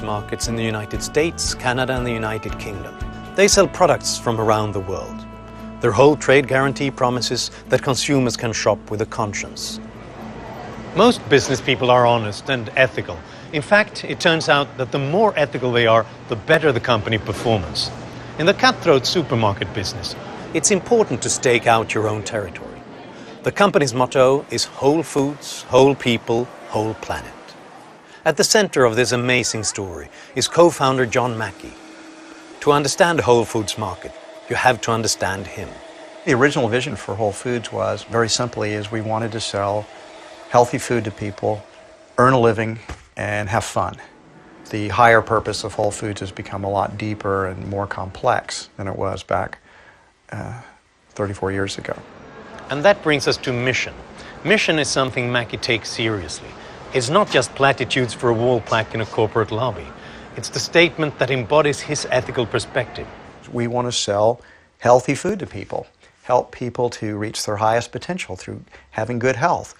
markets in the United States, Canada and the United Kingdom. They sell products from around the world. Their whole trade guarantee promises that consumers can shop with a conscience. Most business people are honest and ethical. In fact, it turns out that the more ethical they are, the better the company performance. In the cutthroat supermarket business, it's important to stake out your own territory. The company's motto is whole foods, whole people, whole planet. At the center of this amazing story is co-founder John Mackey. To understand the Whole Foods market, you have to understand him. The original vision for Whole Foods was, very simply, is we wanted to sell healthy food to people, earn a living, and have fun. The higher purpose of Whole Foods has become a lot deeper and more complex than it was back 34 years ago. And that brings us to mission. Mission is something Mackey takes seriously. It's not just platitudes for a wall plaque in a corporate lobby. It's the statement that embodies his ethical perspective. We want to sell healthy food to people, help people to reach their highest potential through having good health.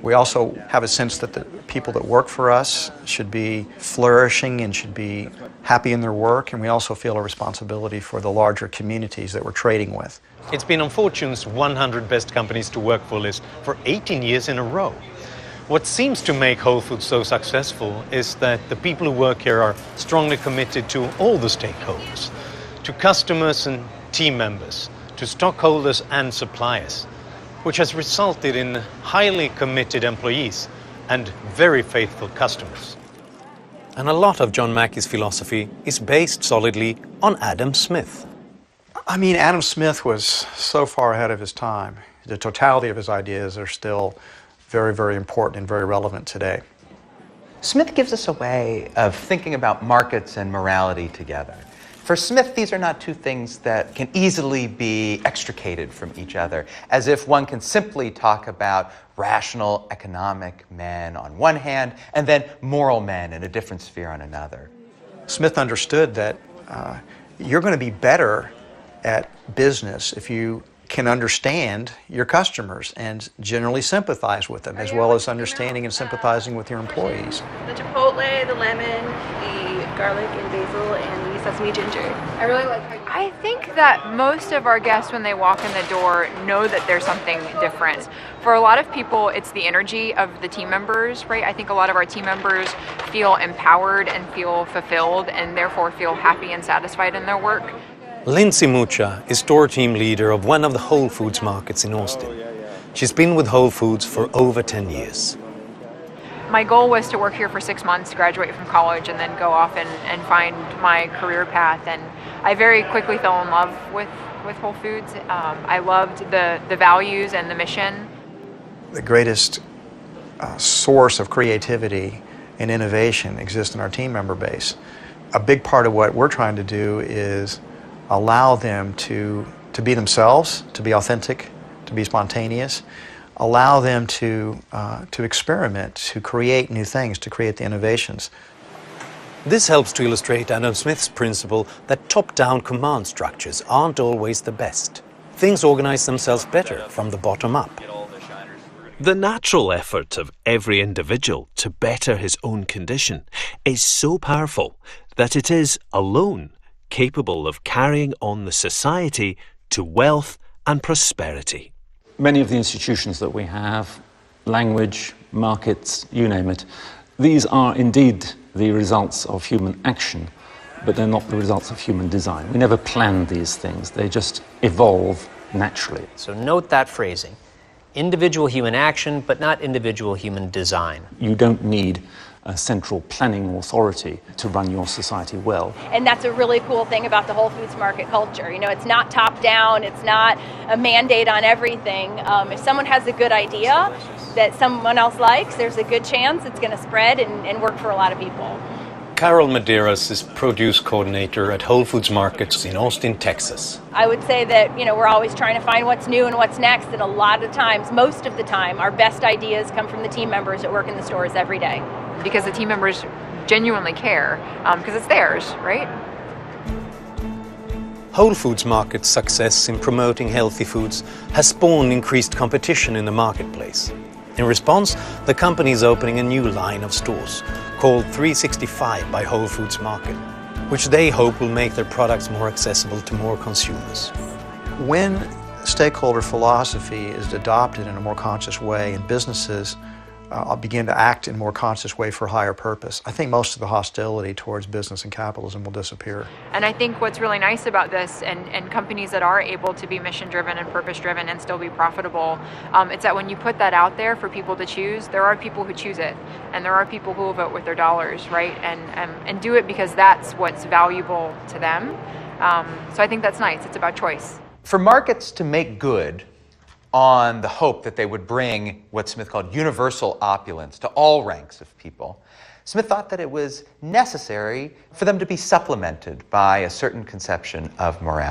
We also have a sense that the people that work for us should be flourishing and should be happy in their work, and we also feel a responsibility for the larger communities that we're trading with. It's been on Fortune's 100 Best Companies to Work For list for 18 years in a row. What seems to make Whole Foods so successful is that the people who work here are strongly committed to all the stakeholders, to customers and team members, to stockholders and suppliers, which has resulted in highly committed employees and very faithful customers. And a lot of John Mackey's philosophy is based solidly on Adam Smith. I mean, Adam Smith was so far ahead of his time. The totality of his ideas are still very, very important and very relevant today. Smith gives us a way of thinking about markets and morality together. For Smith, these are not two things that can easily be extricated from each other, as if one can simply talk about rational economic men on one hand and then moral men in a different sphere on another. Smith understood that you're going to be better at business if you can understand your customers and generally sympathize with them, as well as understanding and sympathizing with your employees. The chipotle, the lemon, the garlic and basil, and the sesame ginger. I really like how I think that most of our guests, when they walk in the door, know that there's something different. For a lot of people, it's the energy of the team members, right? I think a lot of our team members feel empowered and feel fulfilled and therefore feel happy and satisfied in their work. Lindsay Mucha is store team leader of one of the Whole Foods markets in Austin. She's been with Whole Foods for over 10 years. My goal was to work here for 6 months, graduate from college, and then go off and find my career path. And I very quickly fell in love with Whole Foods. I loved the values and the mission. The greatest source of creativity and innovation exists in our team member base. A big part of what we're trying to do is allow them to be themselves, to be authentic, to be spontaneous, allow them to experiment, to create new things, to create the innovations. This helps to illustrate Adam Smith's principle that top-down command structures aren't always the best. Things organize themselves better from the bottom up. The natural effort of every individual to better his own condition is so powerful that it is alone capable of carrying on the society to wealth and prosperity. Many of the institutions that we have, language, markets, you name it, these are indeed the results of human action, but they're not the results of human design. We never planned these things, they just evolve naturally. So note that phrasing. Individual human action, but not individual human design. You don't need a central planning authority to run your society well. And that's a really cool thing about the Whole Foods market culture. You know, it's not top down, it's not a mandate on everything. If someone has a good idea that someone else likes, there's a good chance it's going to spread and work for a lot of people. Carol Medeiros is produce coordinator at Whole Foods Markets in Austin, Texas. I would say that, you know, we're always trying to find what's new and what's next, and a lot of times, most of the time, our best ideas come from the team members that work in the stores every day. Because the team members genuinely care, because it's theirs, right? Whole Foods Market's success in promoting healthy foods has spawned increased competition in the marketplace. In response, the company is opening a new line of stores called 365 by Whole Foods Market, which they hope will make their products more accessible to more consumers. When stakeholder philosophy is adopted in a more conscious way and businesses begin to act in a more conscious way for a higher purpose, I think most of the hostility towards business and capitalism will disappear. And I think what's really nice about this, and companies that are able to be mission-driven and purpose-driven and still be profitable, it's that when you put that out there for people to choose, there are people who choose it, and there are people who will vote with their dollars, right? And do it because that's what's valuable to them. So I think that's nice. It's about choice. For markets to make good on the hope that they would bring what Smith called universal opulence to all ranks of people, Smith thought that it was necessary for them to be supplemented by a certain conception of morality.